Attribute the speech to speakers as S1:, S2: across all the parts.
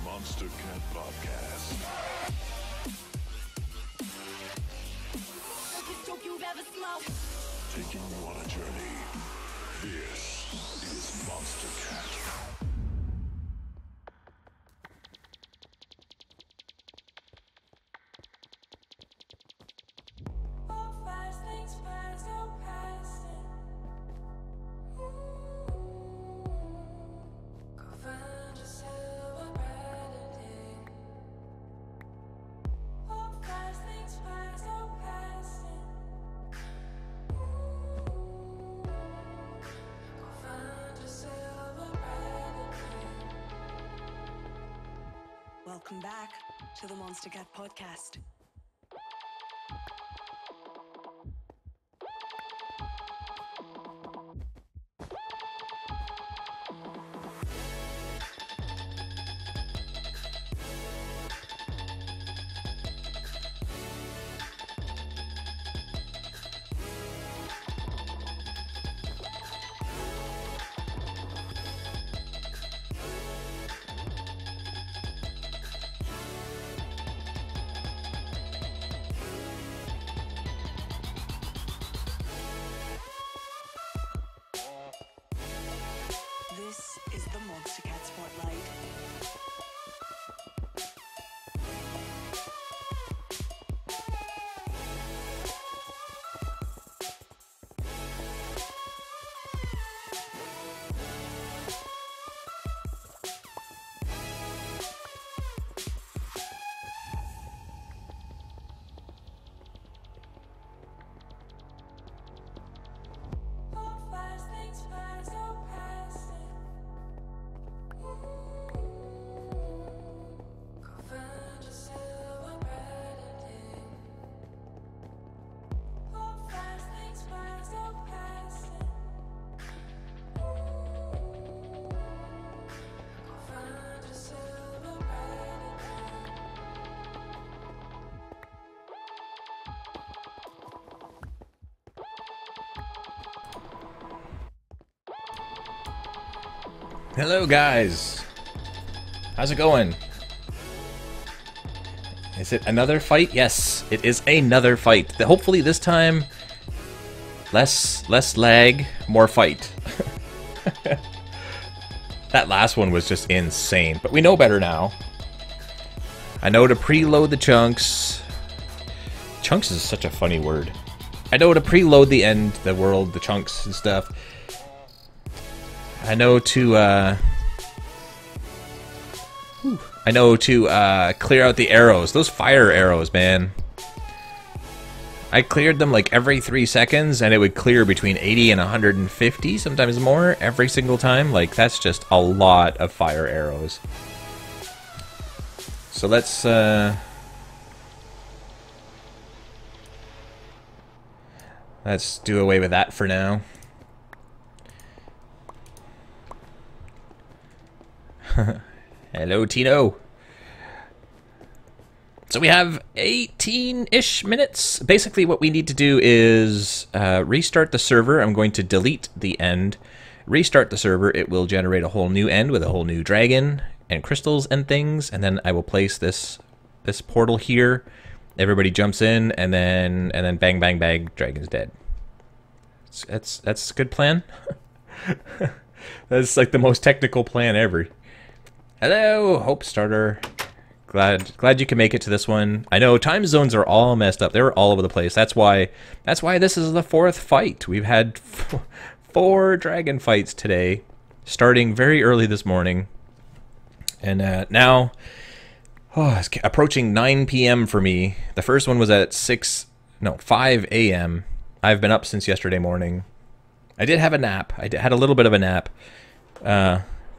S1: Monster Cat Podcast. Taking you on a journey. This is Monster Cat.
S2: Welcome back to the Monster Cat Podcast. This is the Monster Cat Spotlight.
S3: Hello guys, how's it going? Is it another fight? Yes, it is another fight. Hopefully this time, less lag, more fight. That last one was just insane, but we know better now. I know to preload the chunks. Chunks is such a funny word. I know to preload the end, the world, the chunks and stuff. I know to clear out the arrows. Those fire arrows, man. I cleared them like every 3 seconds, and it would clear between 80 and 150, sometimes more, every single time. Like, that's just a lot of fire arrows. So let's do away with that for now. Hello, Tino. So we have 18-ish minutes. Basically, what we need to do is restart the server. I'm going to delete the end, restart the server. It will generate a whole new end with a whole new dragon and crystals and things, and then I will place this portal here. Everybody jumps in, and then bang, bang, bang, dragon's dead. That's a good plan. That's like the most technical plan ever. Hello, Hope Starter. Glad you can make it to this one. I know time zones are all messed up. They were all over the place. That's why this is the 4th fight. We've had 4 dragon fights today, starting very early this morning. And now, it's approaching 9 p.m. for me. The first one was at 5 a.m. I've been up since yesterday morning. I did have a nap. I had a little bit of a nap.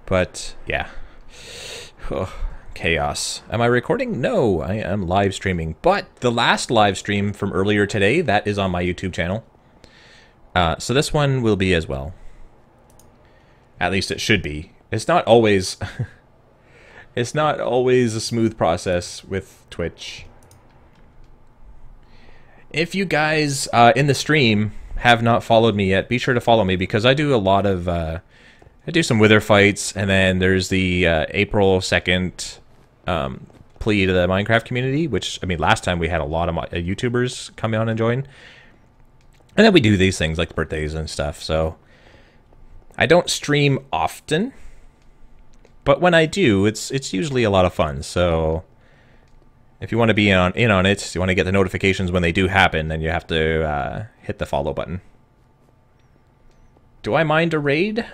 S3: But yeah. Chaos. Am I recording? No, I am live streaming. But the last live stream from earlier today, that is on my YouTube channel. So this one will be as well. At least it should be. It's not always it's not always a smooth process with Twitch. If you guys in the stream have not followed me yet, be sure to follow me, because I do a lot of I do some Wither fights, and then there's the April 2nd plea to the Minecraft community, which, I mean, last time we had a lot of YouTubers come on and join. And then we do these things like birthdays and stuff, so I don't stream often, but when I do, it's usually a lot of fun. So if you want to be in on it, you want to get the notifications when they do happen, then you have to hit the follow button. Do I mind a raid?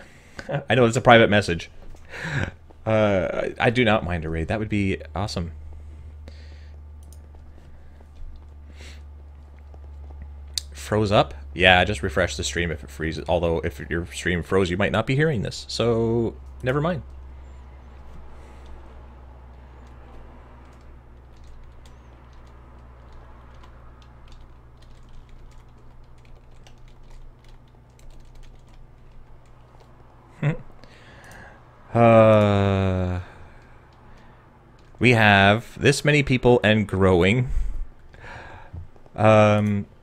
S3: I know it's a private message. I do not mind a raid. That would be awesome. Froze up? Yeah, just refresh the stream if it freezes. Although, if your stream froze, you might not be hearing this. So, never mind. We have this many people and growing.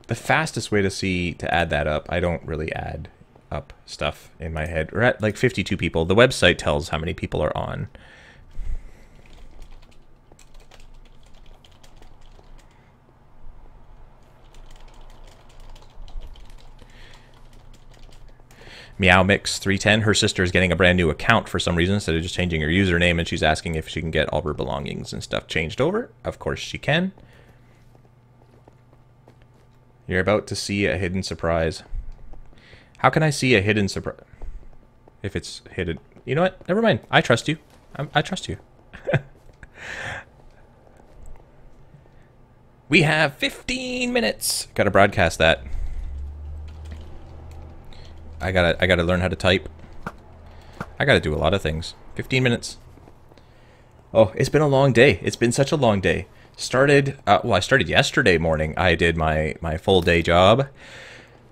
S3: The fastest way to add that up, I don't really add up stuff in my head. We're at like 52 people. The website tells how many people are on. MeowMix310, her sister is getting a brand new account for some reason instead of just changing her username, and she's asking if she can get all her belongings and stuff changed over. Of course she can. You're about to see a hidden surprise. How can I see a hidden surprise? If it's hidden. You know what? Never mind. I trust you. I trust you. We have 15 minutes. Gotta broadcast that. I gotta learn how to type. I gotta do a lot of things. 15 minutes. Oh, it's been a long day. It's been such a long day. Well, I started yesterday morning. I did my full day job,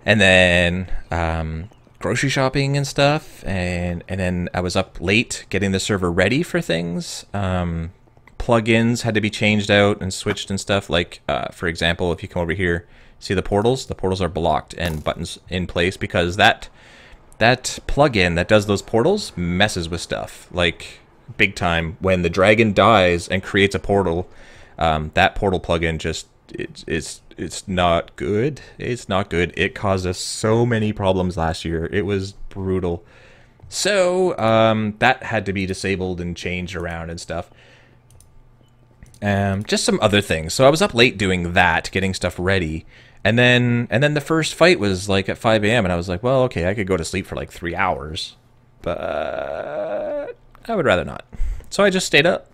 S3: and then grocery shopping and stuff, and then I was up late getting the server ready for things. Plugins had to be changed out and switched and stuff. Like, for example, if you come over here, see the portals? The portals are blocked and buttons in place because that plugin that does those portals messes with stuff, like, big time. When the dragon dies and creates a portal, that portal plugin just it's not good. It's not good. It caused us so many problems last year. It was brutal. So that had to be disabled and changed around and stuff. Just some other things. So I was up late doing that, getting stuff ready. And then the first fight was like at 5 a.m. and I was like, well, okay, I could go to sleep for like 3 hours, but I would rather not. So I just stayed up.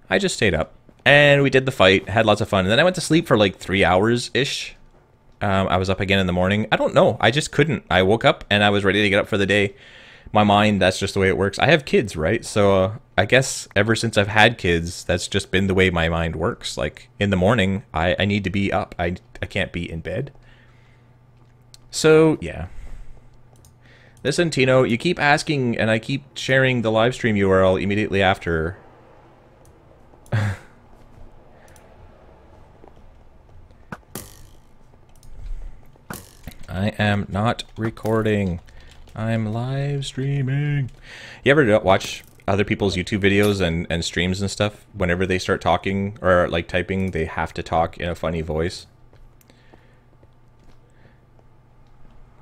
S3: I just stayed up and we did the fight, had lots of fun. And then I went to sleep for like 3 hours-ish. I was up again in the morning. I don't know. I just couldn't. I woke up and I was ready to get up for the day. My mind, that's just the way it works. I have kids, right? So I guess ever since I've had kids, that's just been the way my mind works. Like, in the morning, I need to be up. I can't be in bed. So, yeah. Listen, Tino, you keep asking, and I keep sharing the live stream URL immediately after. I am not recording. I'm live streaming. You ever watch other people's YouTube videos and streams and stuff? Whenever they start talking or like typing, they have to talk in a funny voice.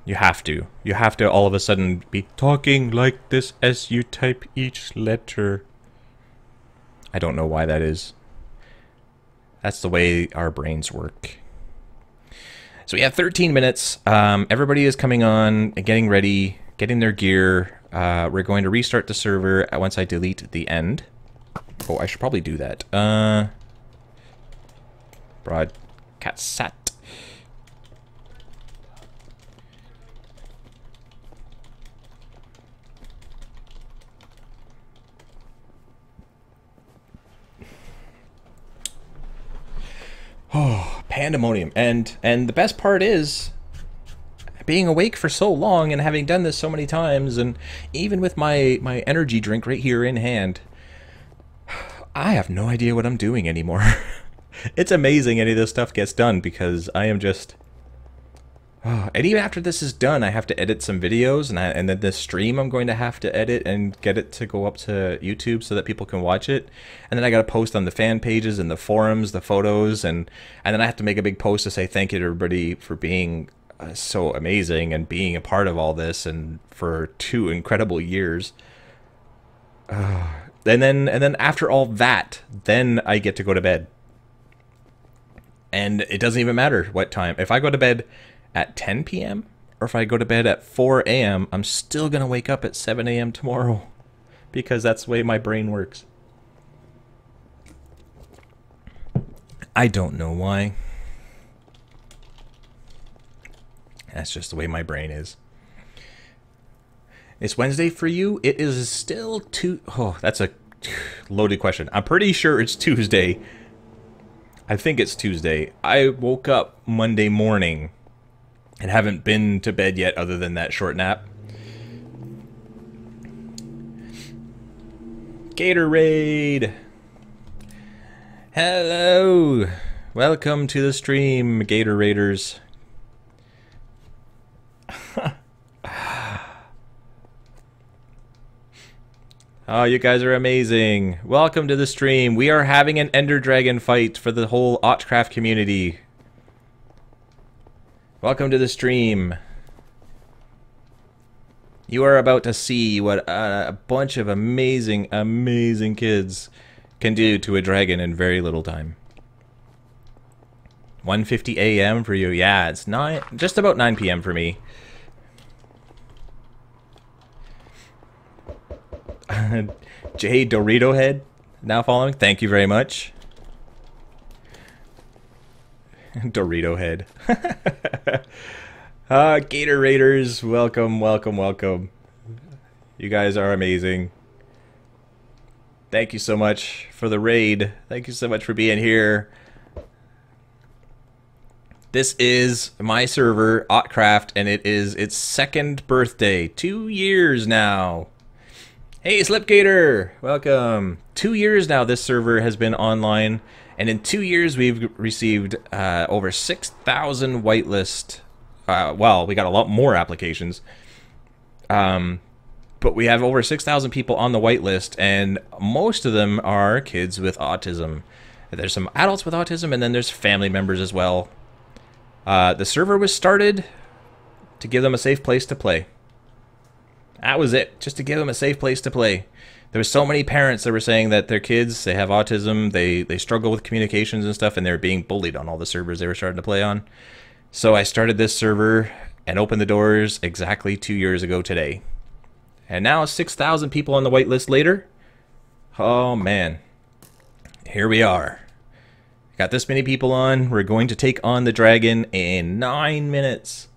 S3: You have to. You have to all of a sudden be talking like this as you type each letter. I don't know why that is. That's the way our brains work. So we have 13 minutes. Everybody is coming on and getting ready, getting their gear. We're going to restart the server once I delete the end. Oh, I should probably do that. Broadcast. Oh, pandemonium. And the best part is being awake for so long and having done this so many times, and even with my energy drink right here in hand, I have no idea what I'm doing anymore. It's amazing any of this stuff gets done because I am just And even after this is done, I have to edit some videos, and then this stream I'm going to have to edit and get it to go up to YouTube so that people can watch it. And then I got to post on the fan pages and the forums, the photos, and then I have to make a big post to say thank you to everybody for being so amazing and being a part of all this and for 2 incredible years. And then after all that, then I get to go to bed. And it doesn't even matter what time. If I go to bed at 10 p.m. or if I go to bed at 4 a.m., I'm still going to wake up at 7 a.m. tomorrow because that's the way my brain works. I don't know why. That's just the way my brain is. It's Wednesday for you. It is still Oh, that's a loaded question. I'm pretty sure it's Tuesday. I think it's Tuesday. I woke up Monday morning and haven't been to bed yet other than that short nap. Gatorade! Hello! Welcome to the stream, Gatoraders. Oh, you guys are amazing. Welcome to the stream. We are having an Ender Dragon fight for the whole Autcraft community. Welcome to the stream. You are about to see what a bunch of amazing, amazing kids can do to a dragon in very little time. 1:50 a.m. for you. Yeah, it's just about 9 p.m. for me. J Dorito Head now following. Thank you very much. Dorito Head. Gator Raiders, welcome, welcome, welcome. You guys are amazing. Thank you so much for the raid. Thank you so much for being here. This is my server, Autcraft, and it is its 2nd birthday. 2 years now. Hey, Slipgator! Welcome. 2 years now this server has been online, and in 2 years we've received over 6,000 whitelist. Well, we got a lot more applications. But we have over 6,000 people on the whitelist, and most of them are kids with autism. There's some adults with autism, and then there's family members as well. The server was started to give them a safe place to play. That was it, just to give them a safe place to play. There were so many parents that were saying that their kids, they have autism, they struggle with communications and stuff, and they're being bullied on all the servers they were starting to play on. So I started this server and opened the doors exactly 2 years ago today. And now 6,000 people on the whitelist later. Oh man, here we are. Got this many people on. We're going to take on the dragon in 9 minutes.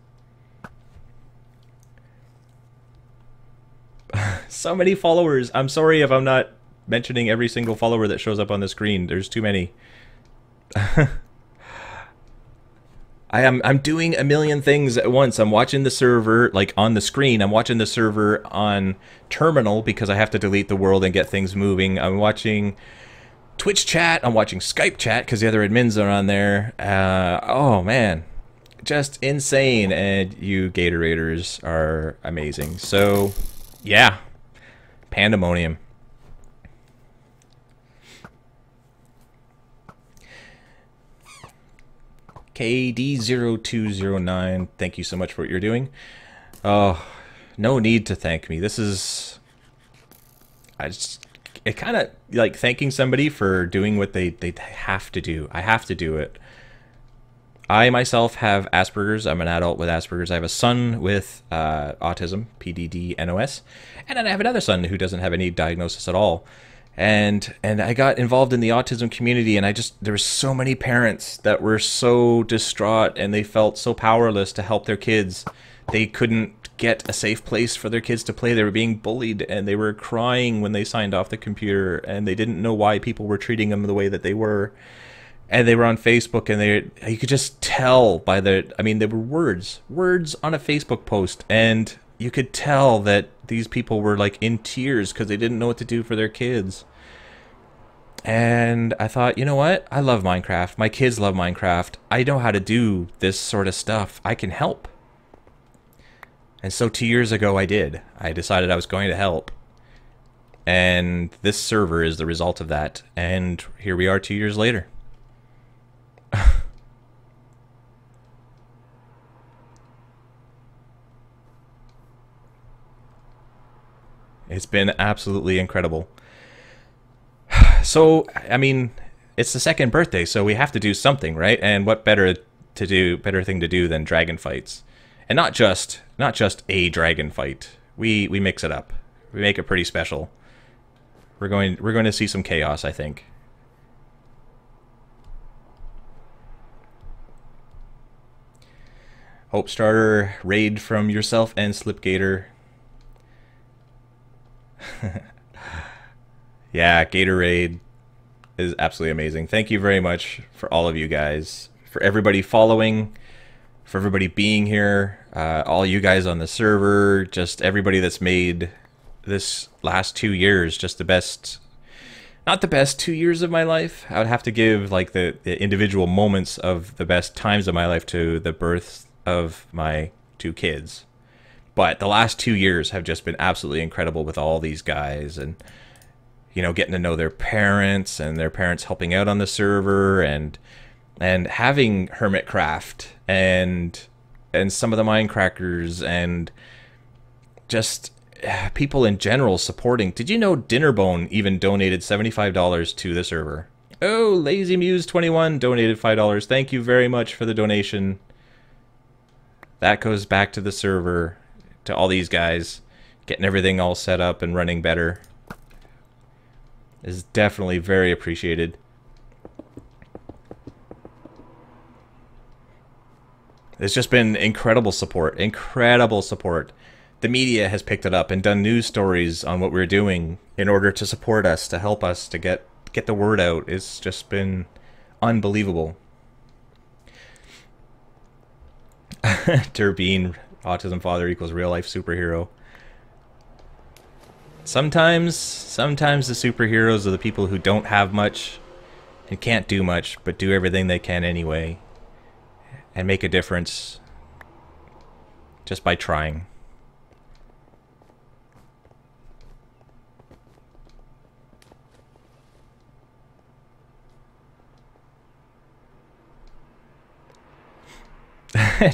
S3: So many followers. I'm sorry if I'm not mentioning every single follower that shows up on the screen. There's too many. I'm doing a million things at once. I'm watching the server like on the screen. I'm watching the server on terminal because I have to delete the world and get things moving. I'm watching Twitch chat. I'm watching Skype chat because the other admins are on there. Oh man, just insane. And you Gatorators are amazing. So yeah, pandemonium. KD0209, thank you so much for what you're doing. Oh, no need to thank me. This is... it kind of like thanking somebody for doing what they have to do. I have to do it. I myself have Asperger's. I'm an adult with Asperger's. I have a son with autism, PDD-NOS, and then I have another son who doesn't have any diagnosis at all. And I got involved in the autism community, and there were so many parents that were so distraught, and they felt so powerless to help their kids. They couldn't get a safe place for their kids to play. They were being bullied, and they were crying when they signed off the computer, and they didn't know why people were treating them the way that they were. And they were on Facebook, and you could just tell by there were words on a Facebook post, and you could tell that these people were like in tears because they didn't know what to do for their kids. And I thought, you know what? I love Minecraft. My kids love Minecraft. I know how to do this sort of stuff. I can help. And so 2 years ago I did. I decided I was going to help. And this server is the result of that. And here we are 2 years later. It's been absolutely incredible. So, I mean, it's the second birthday, so we have to do something, right? And what better thing to do than dragon fights? And not just a dragon fight. We mix it up. We make it pretty special. We're going to see some chaos, I think. Hope Starter, raid from yourself and Slipgator. Yeah, Gatorade is absolutely amazing. Thank you very much for all of you guys, for everybody following, for everybody being here, all you guys on the server, just everybody that's made this last 2 years just the best. Not the best 2 years of my life. I would have to give like the individual moments of the best times of my life to the births of my 2 kids. But the last 2 years have just been absolutely incredible with all these guys, and you know, getting to know their parents and their parents helping out on the server, and having Hermitcraft and some of the Minecrackers and just people in general supporting. Did you know Dinnerbone even donated $75 to the server? Oh, Lazy Muse 21 donated $5. Thank you very much for the donation. That goes back to the server, to all these guys, getting everything all set up and running better. Is definitely very appreciated. It's just been incredible support, incredible support. The media has picked it up and done news stories on what we're doing in order to support us, to help us, to get the word out. It's just been unbelievable. Turbine, autism father equals real life superhero. Sometimes the superheroes are the people who don't have much and can't do much, but do everything they can anyway and make a difference just by trying.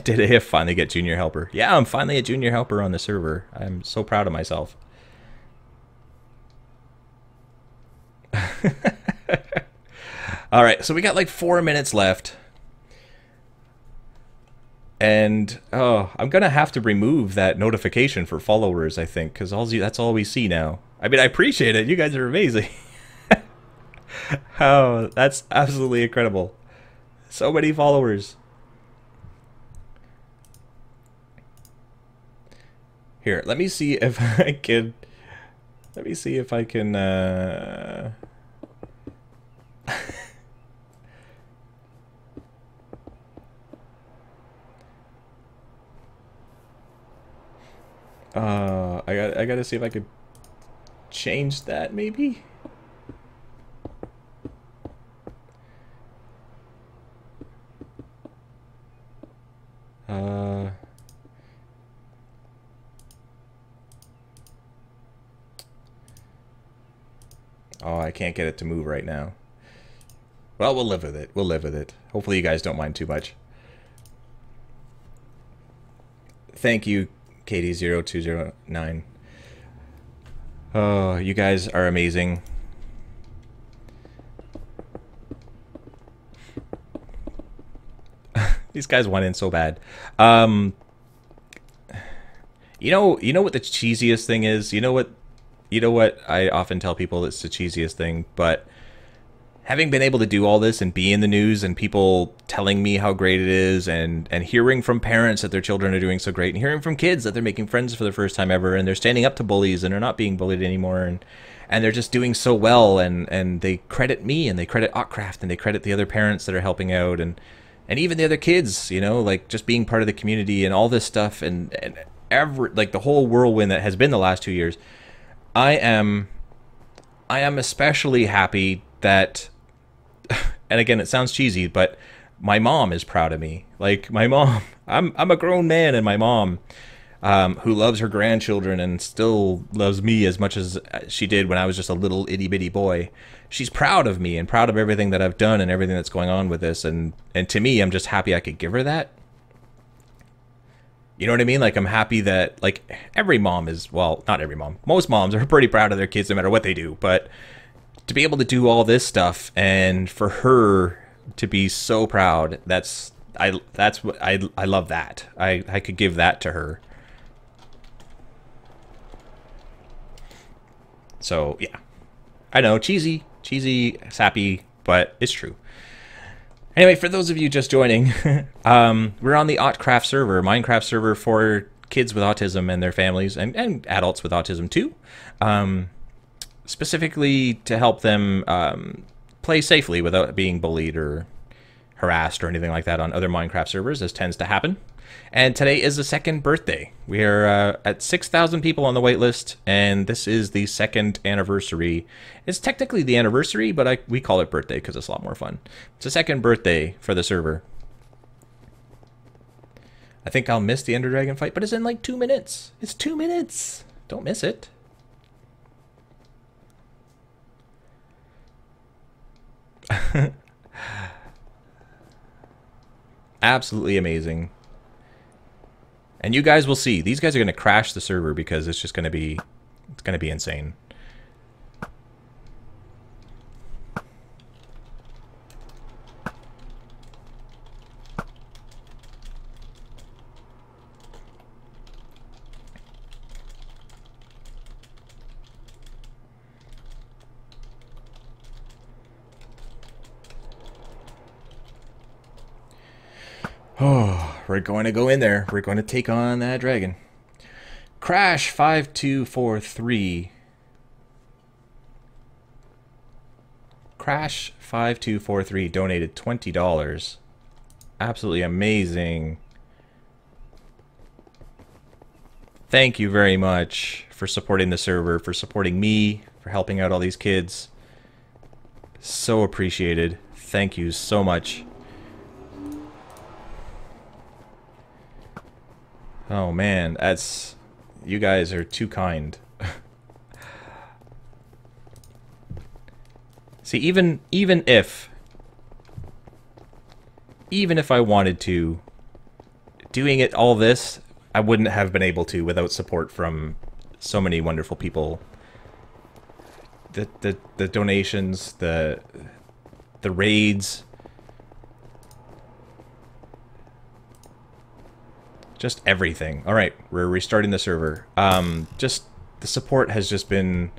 S3: Did I finally get junior helper? Yeah, I'm finally a junior helper on the server. I'm so proud of myself. All right, so we got like 4 minutes left. And oh, I'm gonna have to remove that notification for followers, I think, because that's all we see now. I mean, I appreciate it. You guys are amazing. Oh, that's absolutely incredible. So many followers. Here, let me see if I can. Let me see if I can. I gotta see if I could change that, maybe. Oh, I can't get it to move right now. Well, we'll live with it. We'll live with it. Hopefully you guys don't mind too much. Thank you, Katie0209. Oh, you guys are amazing. These guys went in so bad. You know what the cheesiest thing is? You know what I often tell people it's the cheesiest thing, but having been able to do all this and be in the news and people telling me how great it is, and hearing from parents that their children are doing so great, and hearing from kids that they're making friends for the first time ever, and they're standing up to bullies and they're not being bullied anymore, and they're just doing so well, and they credit me and they credit Autcraft and they credit the other parents that are helping out, and even the other kids, you know, like just being part of the community and all this stuff, and like the whole whirlwind that has been the last 2 years. I am especially happy that, and again, it sounds cheesy, but my mom is proud of me. Like, my mom, I'm a grown man, and my mom who loves her grandchildren and still loves me as much as she did when I was just a little itty bitty boy. She's proud of me and proud of everything that I've done and everything that's going on with this. And to me, I'm just happy I could give her that. You know what I mean? Like, I'm happy that, like, every mom is, well, not every mom. Most moms are pretty proud of their kids no matter what they do. But to be able to do all this stuff and for her to be so proud, I love that. I could give that to her. So, yeah. I know, cheesy, sappy, but it's true. Anyway, for those of you just joining, we're on the Autcraft server, Minecraft server for kids with autism and their families, and adults with autism too. Specifically to help them play safely without being bullied or harassed or anything like that on other Minecraft servers, as tends to happen. And today is the second birthday. We are at 6,000 people on the wait list, and this is the second anniversary. It's technically the anniversary, but we call it birthday because it's a lot more fun. It's the second birthday for the server. I think I'll miss the Ender Dragon fight, but it's in like 2 minutes. It's 2 minutes. Don't miss it. Absolutely amazing. And you guys will see. These guys are going to crash the server because it's just going to be, it's going to be insane. Oh, we're going to go in there. We're going to take on that dragon. Crash 5243. Crash 5243 donated $20. Absolutely amazing. Thank you very much for supporting the server, for supporting me, for helping out all these kids. So appreciated. Thank you so much. Oh man, that's... you guys are too kind. See, even if I wanted to, doing it all this, I wouldn't have been able to without support from so many wonderful people. The donations, the raids, just everything. All right, we're restarting the server. Just the support has just been,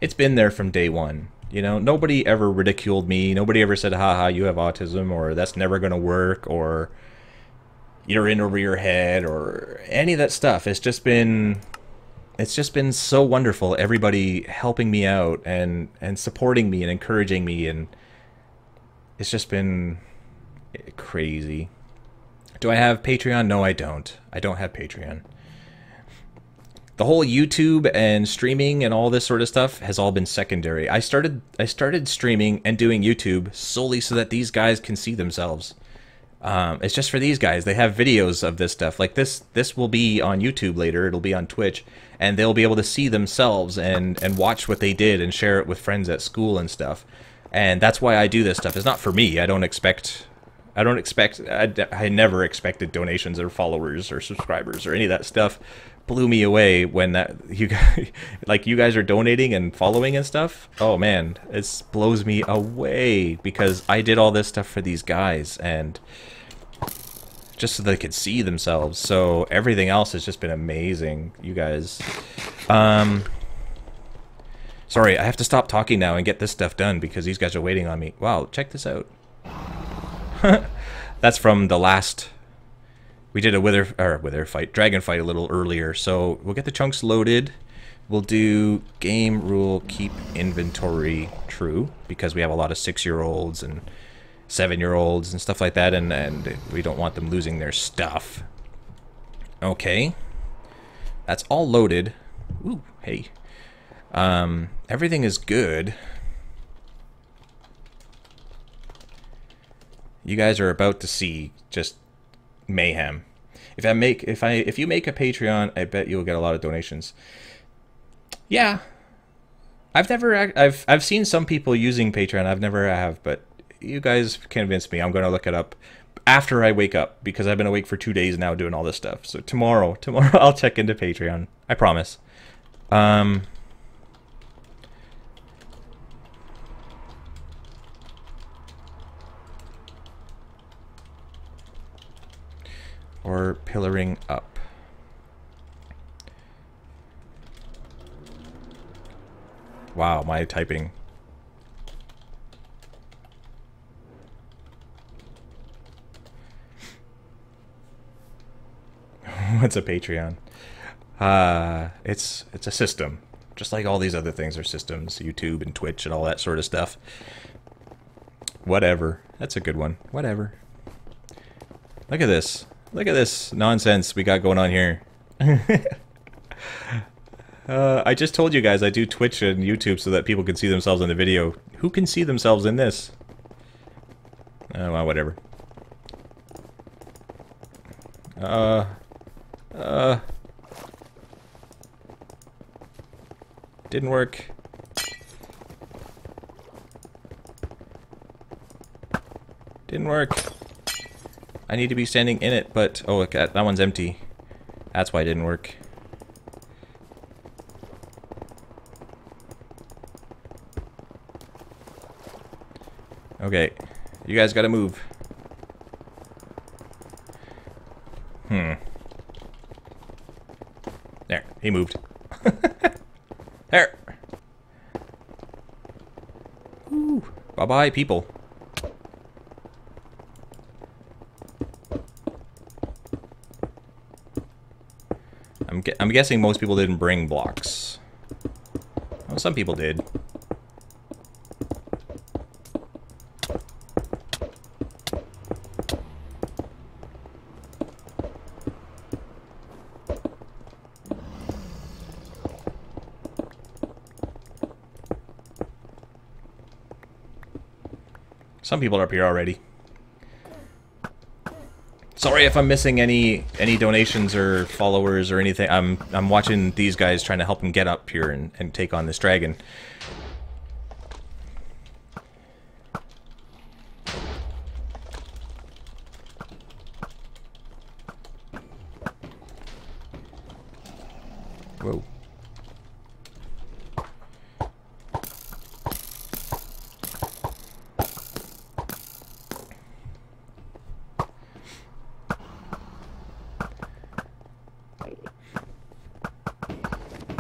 S3: it's been there from day one. You know, nobody ever ridiculed me. Nobody ever said, haha, you have autism, or that's never going to work, or you're in over your head, or any of that stuff. It's just been so wonderful. Everybody helping me out and supporting me and encouraging me, and it's just been crazy. Do I have Patreon? No, I don't. I don't have Patreon. The whole YouTube and streaming and all this sort of stuff has all been secondary. I started streaming and doing YouTube solely so that these guys can see themselves. It's just for these guys. They have videos of this stuff. Like this will be on YouTube later. It'll be on Twitch, and they'll be able to see themselves and watch what they did and share it with friends at school and stuff. And that's why I do this stuff. It's not for me. I never expected donations or followers or subscribers or any of that stuff. Blew me away when you guys are donating and following and stuff. Oh man, it blows me away because I did all this stuff for these guys and just so they could see themselves. So everything else has just been amazing, you guys. Sorry, I have to stop talking now and get this stuff done because these guys are waiting on me. Wow, check this out. That's from the last... we did a dragon fight a little earlier, so we'll get the chunks loaded. We'll do game rule keep inventory true because we have a lot of 6-year-olds and 7-year-olds and stuff like that, and we don't want them losing their stuff. Okay, that's all loaded. Ooh, hey, everything is good. You guys are about to see just mayhem. If you make a Patreon, I bet you'll get a lot of donations. Yeah, I've seen some people using Patreon. I've never have, but you guys convinced me. I'm going to look it up after I wake up, because I've been awake for 2 days now doing all this stuff. So tomorrow I'll check into Patreon. I promise. Or pillaring up. Wow, my typing. What's a Patreon? It's a system. Just like all these other things are systems. YouTube and Twitch and all that sort of stuff. Whatever. That's a good one. Whatever. Look at this. Look at this nonsense we got going on here. I just told you guys I do Twitch and YouTube so that people can see themselves in the video. Who can see themselves in this? Oh, well, whatever. Didn't work. Didn't work. I need to be standing in it, but... Oh, that one's empty. That's why it didn't work. Okay. You guys gotta move. There. He moved. There. Ooh. Bye-bye, people. I'm guessing most people didn't bring blocks. Well, some people did. Some people are up here already. Sorry if I'm missing any donations or followers or anything. I'm watching these guys trying to help them get up here and take on this dragon. Whoa.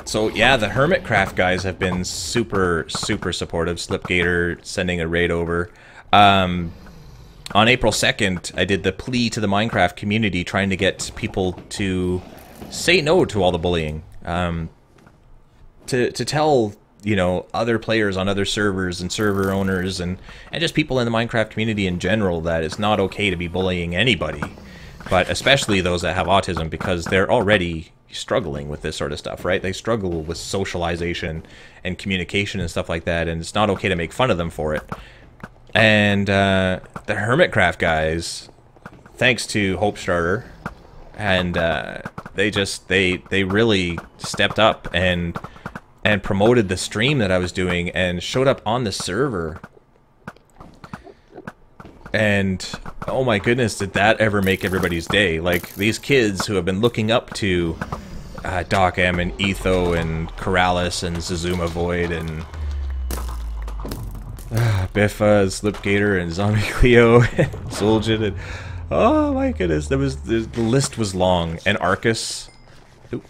S3: So yeah, the Hermitcraft guys have been super supportive. Slipgator sending a raid over. On April 2nd, I did the plea to the Minecraft community trying to get people to say no to all the bullying. To tell, you know, other players on other servers and server owners and just people in the Minecraft community in general that it's not okay to be bullying anybody, but especially those that have autism, because they're already struggling with this sort of stuff, right? They struggle with socialization and communication and stuff like that, and it's not okay to make fun of them for it. And the Hermitcraft guys, thanks to Hopestarter, and they really stepped up and promoted the stream that I was doing and showed up on the server. And oh my goodness, did that ever make everybody's day. Like, these kids who have been looking up to Doc M and Etho and Corrales and Zazuma Void and Biffa and Slipgator and Zombie Cleo and Soljan and oh my goodness, the list was long. And Arcus. Oop.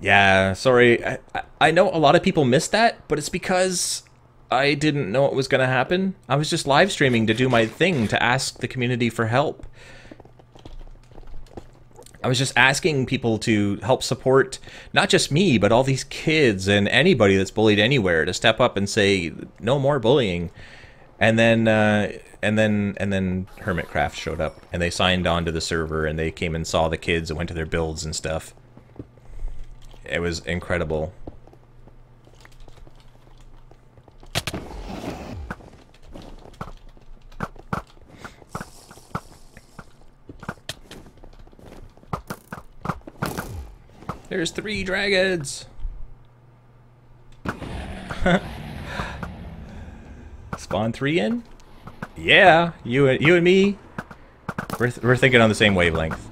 S3: Yeah, sorry. I know a lot of people missed that, but it's because I didn't know it was going to happen. I was just live streaming to do my thing, to ask the community for help. I was just asking people to help support not just me, but all these kids and anybody that's bullied anywhere to step up and say no more bullying. And then Hermitcraft showed up and they signed on to the server and they came and saw the kids and went to their builds and stuff. It was incredible. There's 3 dragons. Spawn 3 in? Yeah, you and me. We're thinking on the same wavelength.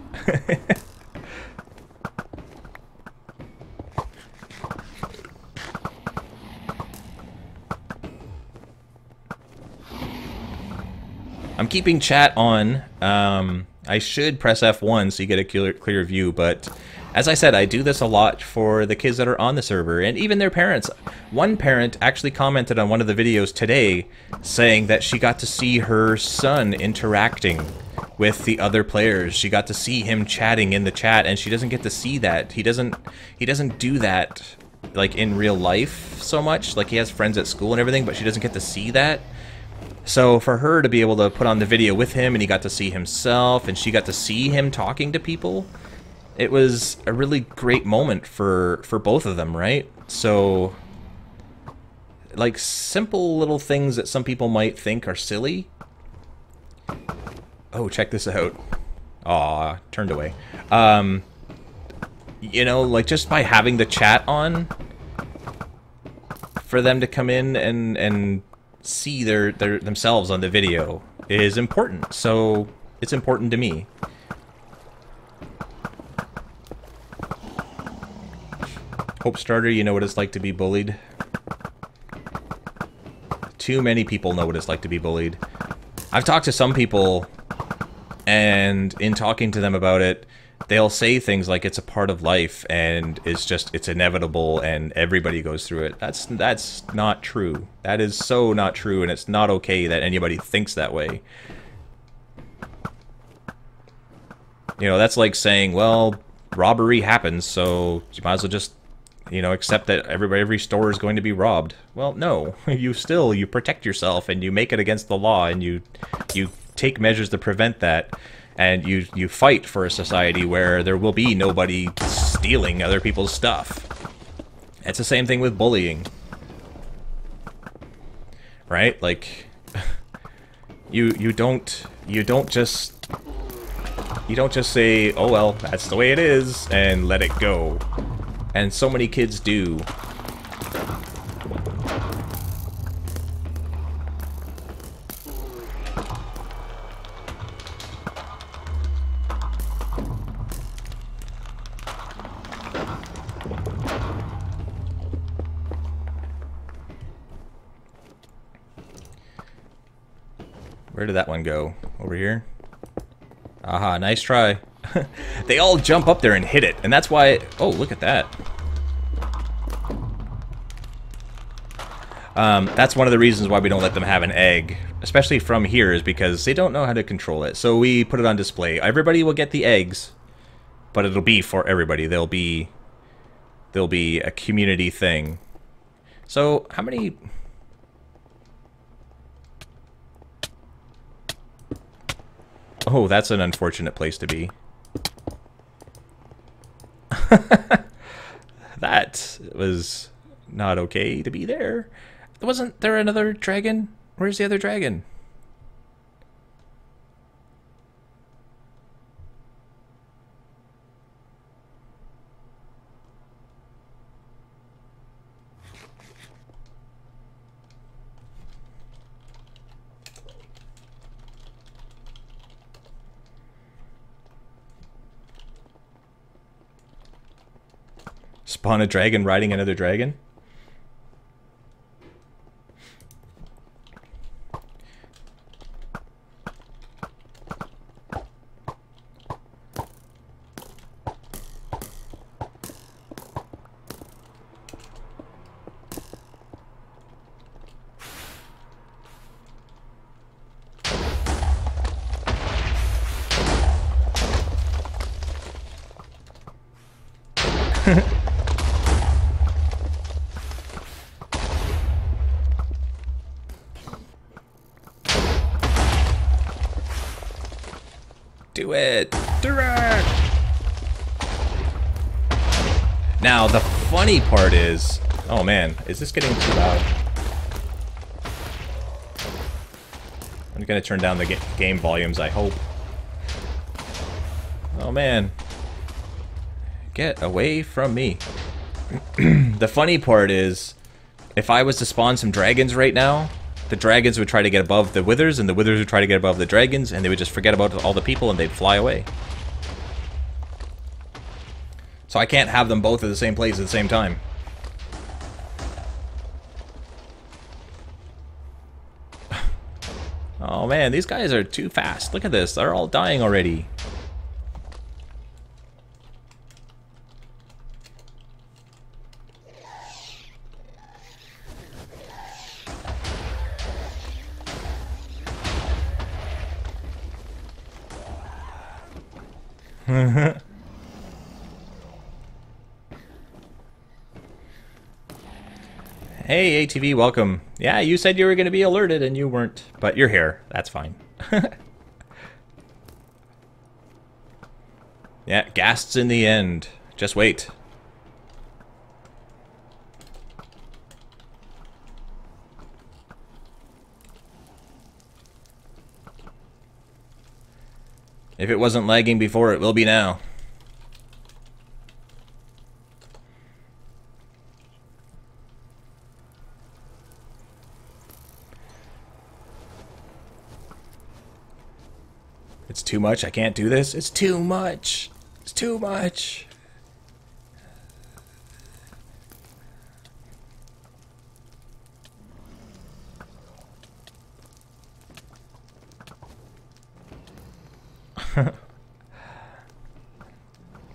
S3: I'm keeping chat on. I should press F1 so you get a clear view, but as I said, I do this a lot for the kids that are on the server, and even their parents. One parent actually commented on one of the videos today saying that she got to see her son interacting with the other players. She got to see him chatting in the chat, and she doesn't get to see that. He doesn't do that like in real life so much. Like, he has friends at school and everything, but she doesn't get to see that. So for her to be able to put on the video with him, and he got to see himself, and she got to see him talking to people, it was a really great moment for both of them, right? So, like, simple little things that some people might think are silly. Oh, check this out. Aw, turned away. You know, like, just by having the chat on, for them to come in and see themselves on the video is important. So, it's important to me. Hope Starter, you know what it's like to be bullied. Too many people know what it's like to be bullied. I've talked to some people, and in talking to them about it, they'll say things like it's a part of life, and it's inevitable, and everybody goes through it. That's not true. That is so not true, and it's not okay that anybody thinks that way. You know, that's like saying, well, robbery happens, so you might as well just, you know, accept that every store is going to be robbed. Well, no. You protect yourself, and you make it against the law, and you take measures to prevent that, and you fight for a society where there will be nobody stealing other people's stuff. It's the same thing with bullying. Right? Like, you don't just say, oh well, that's the way it is, and let it go. And so many kids do. Where did that one go? Over here? Aha, nice try. They all jump up there and hit it, and that's why... Oh, look at that. That's one of the reasons why we don't let them have an egg, especially from here, is because they don't know how to control it. So we put it on display. Everybody will get the eggs, but it'll be for everybody. They'll be a community thing. So, how many... Oh, that's an unfortunate place to be. That was not okay to be there. Wasn't there another dragon? Where's the other dragon? Spawn a dragon riding another dragon? Do it! Do it! Now, the funny part is... Oh man, is this getting too loud? I'm gonna turn down the game volumes, I hope. Oh man. Get away from me. The funny part is, if I was to spawn some dragons right now, the dragons would try to get above the withers, and the withers would try to get above the dragons, and they would just forget about all the people and they'd fly away. So I can't have them both at the same place at the same time. Oh man, these guys are too fast. Look at this, they're all dying already. Hey, ATV, welcome. Yeah, you said you were going to be alerted and you weren't, but you're here. That's fine. Yeah, ghasts in the end. Just wait. If it wasn't lagging before, it will be now. It's too much. I can't do this. It's too much. It's too much.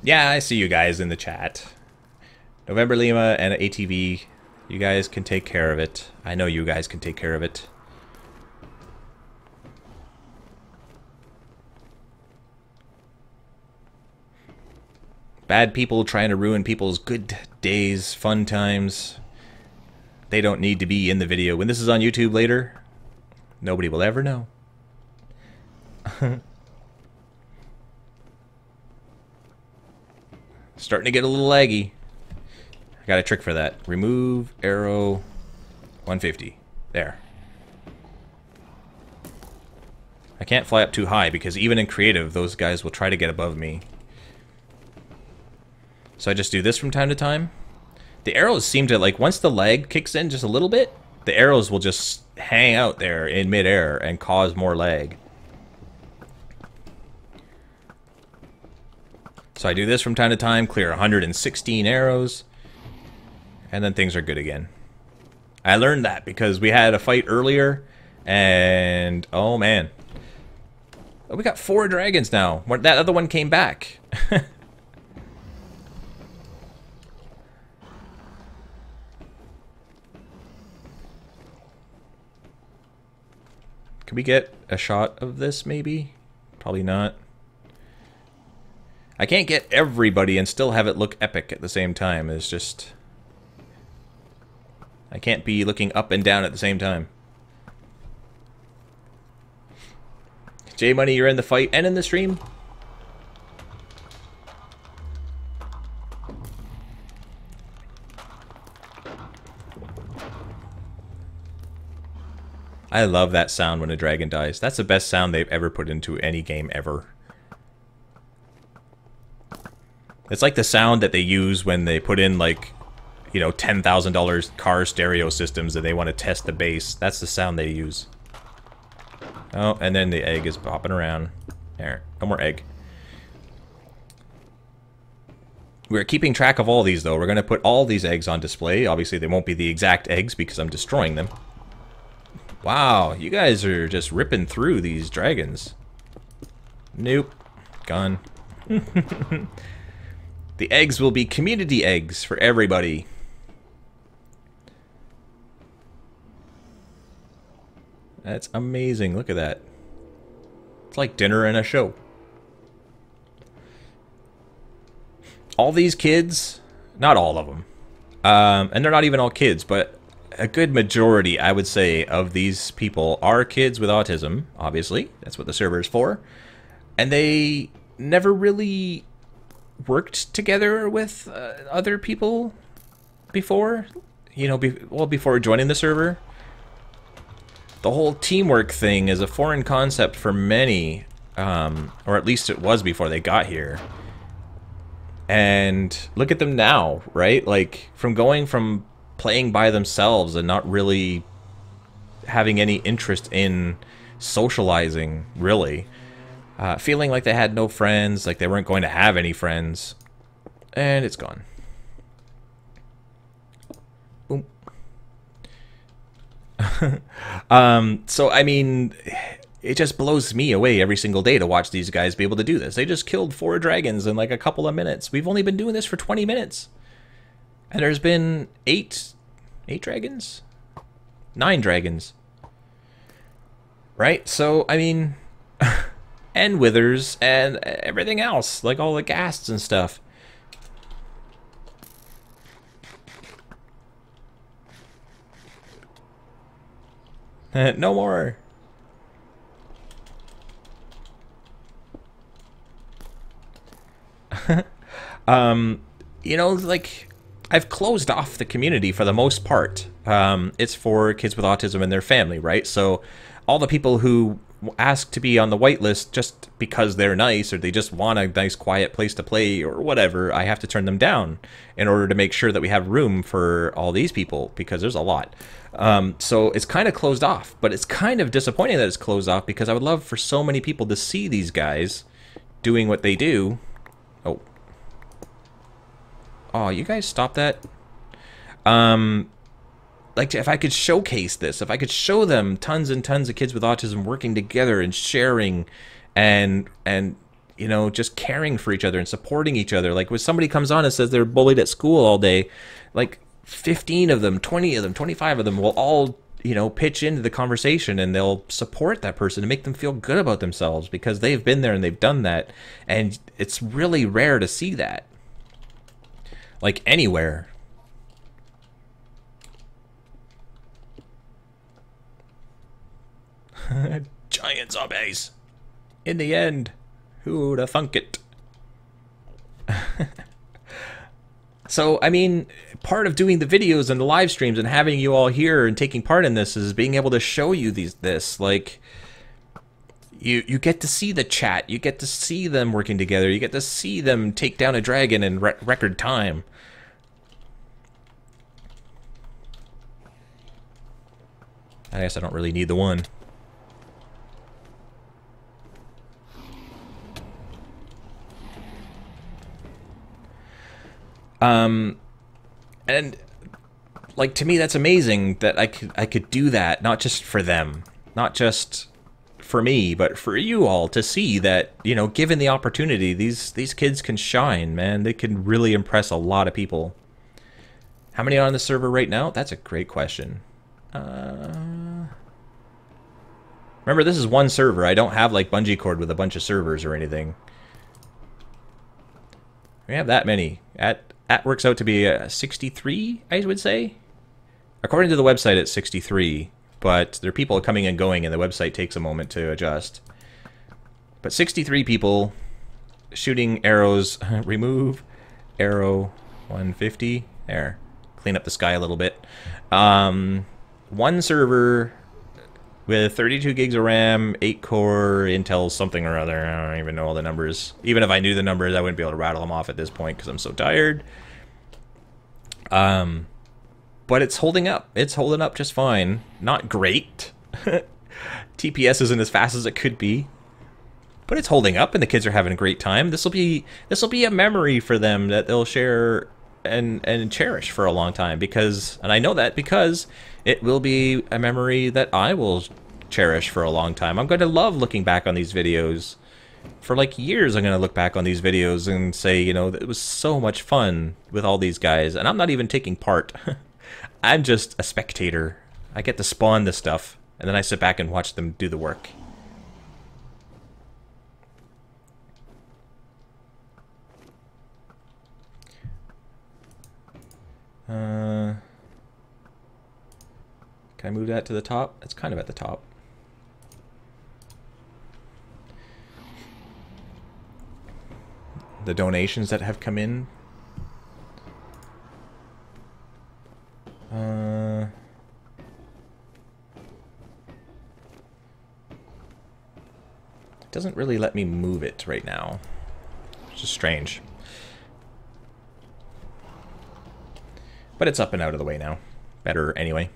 S3: Yeah, I see you guys in the chat. November Lima and ATV, you guys can take care of it. I know you guys can take care of it. Bad people trying to ruin people's good days, fun times. They don't need to be in the video. When this is on YouTube later, nobody will ever know. Starting to get a little laggy. I got a trick for that. Remove arrow 150. There. I can't fly up too high because even in creative, those guys will try to get above me. So I just do this from time to time. The arrows seem to, like, once the lag kicks in just a little bit, the arrows will just hang out there in midair and cause more lag. So I do this from time to time, clear 116 arrows, and then things are good again. I learned that because we had a fight earlier, and oh man. Oh, we got 4 dragons now. That other one came back. Can we get a shot of this, maybe? Probably not. I can't get everybody and still have it look epic at the same time. It's just... I can't be looking up and down at the same time. J-Money, you're in the fight and in the stream? I love that sound when a dragon dies. That's the best sound they've ever put into any game ever. It's like the sound that they use when they put in, like, you know, $10,000 car stereo systems and they want to test the bass. That's the sound they use. Oh, and then the egg is popping around. There, no more egg. We're keeping track of all these, though. We're going to put all these eggs on display. Obviously, they won't be the exact eggs because I'm destroying them. Wow, you guys are just ripping through these dragons. Nope. Gone. The eggs will be community eggs for everybody. That's amazing. Look at that. It's like dinner and a show. All these kids, not all of them, and they're not even all kids, but a good majority, I would say, of these people are kids with autism, obviously. That's what the server is for. And they never really worked together with other people before, you know, before joining the server. The whole teamwork thing is a foreign concept for many, or at least it was before they got here. And look at them now, right? Like, from going from playing by themselves and not really having any interest in socializing, really. Feeling like they had no friends, like they weren't going to have any friends. And it's gone. Boom. So, I mean, it just blows me away every single day to watch these guys be able to do this. They just killed 4 dragons in like a couple of minutes. We've only been doing this for 20 minutes. And there's been 8 dragons? 9 dragons. Right? So, I mean, and withers and everything else, like all the ghasts and stuff. No more. You know, like, I've closed off the community for the most part. It's for kids with autism and their family, right? So all the people who ask to be on the whitelist just because they're nice or they just want a nice quiet place to play or whatever, I have to turn them down in order to make sure that we have room for all these people, because there's a lot. So it's kind of closed off, but it's kind of disappointing that it's closed off, because I would love for so many people to see these guys doing what they do. Oh, you guys stop that. Like, if I could showcase this, if I could show them tons and tons of kids with autism working together and sharing and you know, just caring for each other and supporting each other. Like, when somebody comes on and says they're bullied at school all day, like 15 of them, 20 of them, 25 of them will all, you know, pitch into the conversation, and they'll support that person and make them feel good about themselves because they've been there and they've done that. And it's really rare to see that, like, anywhere. Giant zombies. In the end, who'd have thunk it? So, I mean, part of doing the videos and the live streams and having you all here and taking part in this is being able to show you this. Like, you get to see the chat. You get to see them working together. You get to see them take down a dragon in record time. I guess I don't really need the one. And like, to me, that's amazing that I could do that, not just for them, not just for me, but for you all to see that, you know, given the opportunity, these kids can shine, man. They can really impress a lot of people. How many are on the server right now? That's a great question. Remember, this is one server. I don't have like Bungee Cord with a bunch of servers or anything. We have that many. That works out to be 63, I would say. According to the website, it's 63, but there are people coming and going, and the website takes a moment to adjust. But 63 people shooting arrows. Remove arrow 150. There. Clean up the sky a little bit. One server with 32 gigs of RAM, 8-core Intel something or other. I don't even know all the numbers. Even if I knew the numbers, I wouldn't be able to rattle them off at this point because I'm so tired. But it's holding up. It's holding up just fine. Not great. TPS isn't as fast as it could be. But it's holding up, and the kids are having a great time. This will be a memory for them that they'll share and cherish for a long time, because, and I know that because it will be a memory that I will cherish for a long time. I'm going to love looking back on these videos. For like years, I'm going to look back on these videos and say, you know, it was so much fun with all these guys. And I'm not even taking part. I'm just a spectator. I get to spawn this stuff, and then I sit back and watch them do the work. Can I move that to the top? It's kind of at the top. the donations that have come in. It doesn't really let me move it right now, which is strange. But it's up and out of the way now. Better anyway.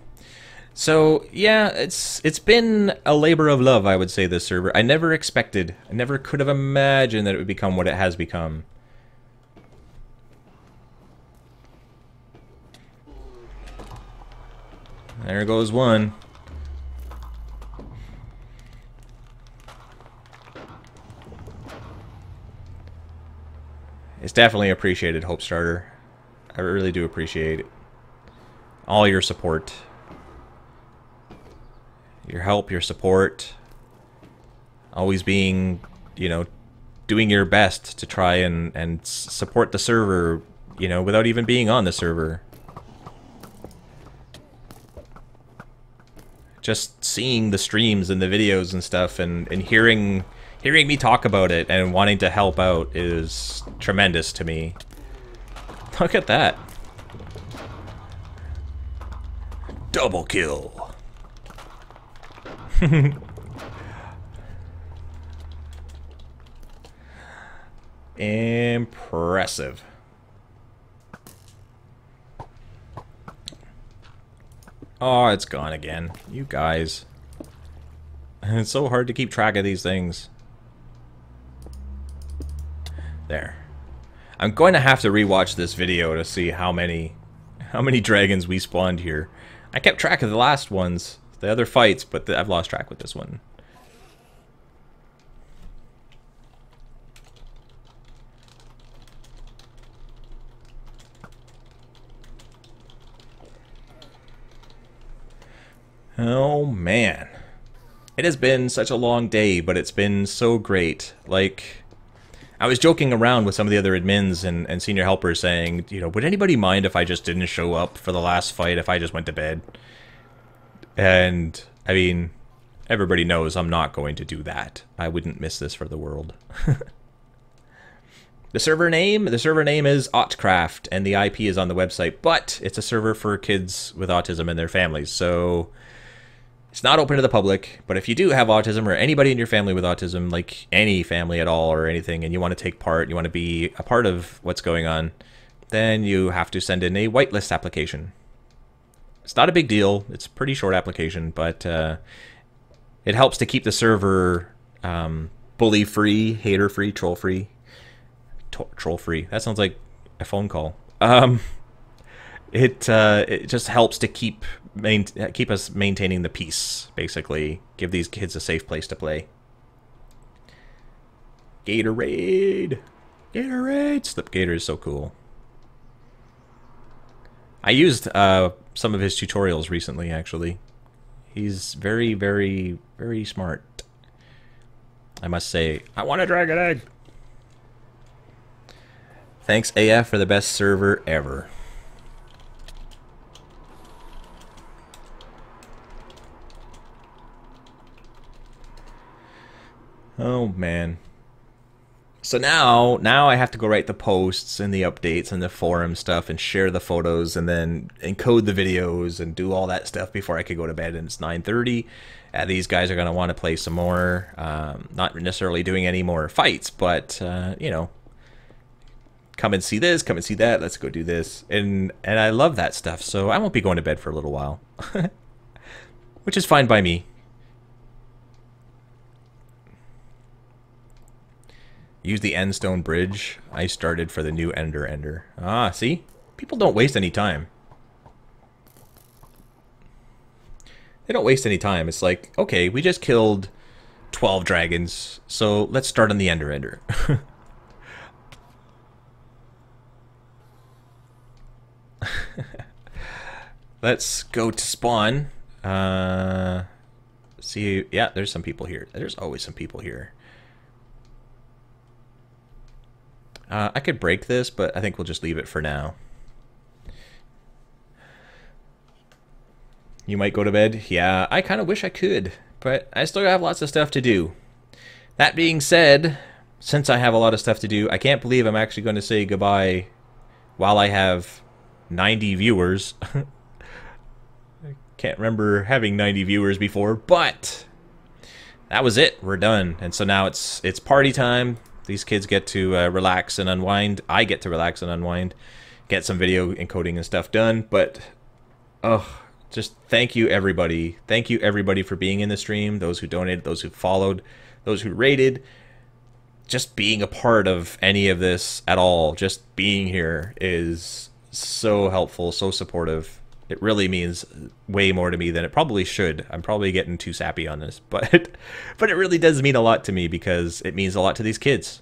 S3: So yeah, it's been a labor of love, I would say, this server. I never could have imagined that it would become what it has become. There goes one. It's definitely appreciated, Hope Starter. I really do appreciate all your support. Your help, your support. Always being, you know, doing your best to try and support the server, you know, without even being on the server. Just seeing the streams and the videos and stuff and hearing me talk about it and wanting to help out is tremendous to me. Look at that. Double kill. Impressive. Oh, it's gone again. You guys. It's so hard to keep track of these things. There. I'm going to have to rewatch this video to see how many dragons we spawned here. I kept track of the last ones, the other fights, but I've lost track with this one. Oh man. It has been such a long day, but it's been so great. Like, I was joking around with some of the other admins and senior helpers saying, you know, would anybody mind if I just didn't show up for the last fight, if I just went to bed? And, I mean, everybody knows I'm not going to do that. I wouldn't miss this for the world. The server name is Autcraft, and the IP is on the website, but it's a server for kids with autism and their families, so it's not open to the public. But if you do have autism, or anybody in your family with autism, like any family at all or anything, and you want to take part, you want to be a part of what's going on, then you have to send in a whitelist application. It's not a big deal. It's a pretty short application, but it helps to keep the server bully-free, hater-free, troll-free. Troll-free. That sounds like a phone call. It just helps to keep us maintaining the peace, basically. Give these kids a safe place to play. Gatorade! Gatorade! Slipgator is so cool. I used some of his tutorials recently, actually. He's very, very, very smart. I must say, I want a dragon egg! Thanks, AF, for the best server ever. Oh, man. So now I have to go write the posts and the updates and the forum stuff and share the photos and then encode the videos and do all that stuff before I could go to bed, and it's 9:30. These guys are going to want to play some more. Not necessarily doing any more fights, but, you know, come and see this, come and see that, let's go do this. And I love that stuff, so I won't be going to bed for a little while. Which is fine by me. Use the Endstone Bridge I started for the new Ender. Ah, see? People don't waste any time. They don't waste any time. It's like, okay, we just killed 12 dragons, so let's start on the Ender. Let's go to spawn. See, yeah, there's some people here. There's always some people here. I could break this, but I think we'll just leave it for now. You might go to bed? Yeah, I kind of wish I could, but I still have lots of stuff to do. That being said, since I have a lot of stuff to do, I can't believe I'm actually going to say goodbye while I have 90 viewers. I can't remember having 90 viewers before, but that was it. We're done. And so now it's party time. These kids get to relax and unwind. I get to relax and unwind. Get some video encoding and stuff done. But, oh, just thank you, everybody. Thank you, everybody, for being in the stream. Those who donated, those who followed, those who rated. Just being a part of any of this at all, just being here is so helpful, so supportive. It really means way more to me than it probably should. I'm probably getting too sappy on this, but it really does mean a lot to me because it means a lot to these kids,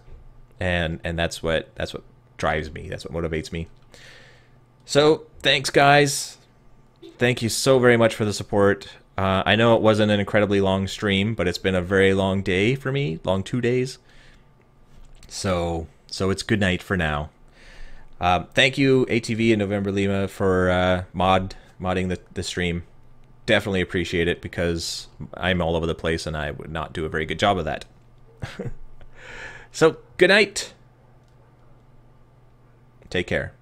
S3: and that's what drives me. That's what motivates me. So thanks, guys. Thank you so very much for the support. I know it wasn't an incredibly long stream, but it's been a very long day for me, long 2 days. So it's good night for now. Thank you, ATV and November Lima, for modding the stream. Definitely appreciate it because I'm all over the place and I would not do a very good job of that. So, good night. Take care.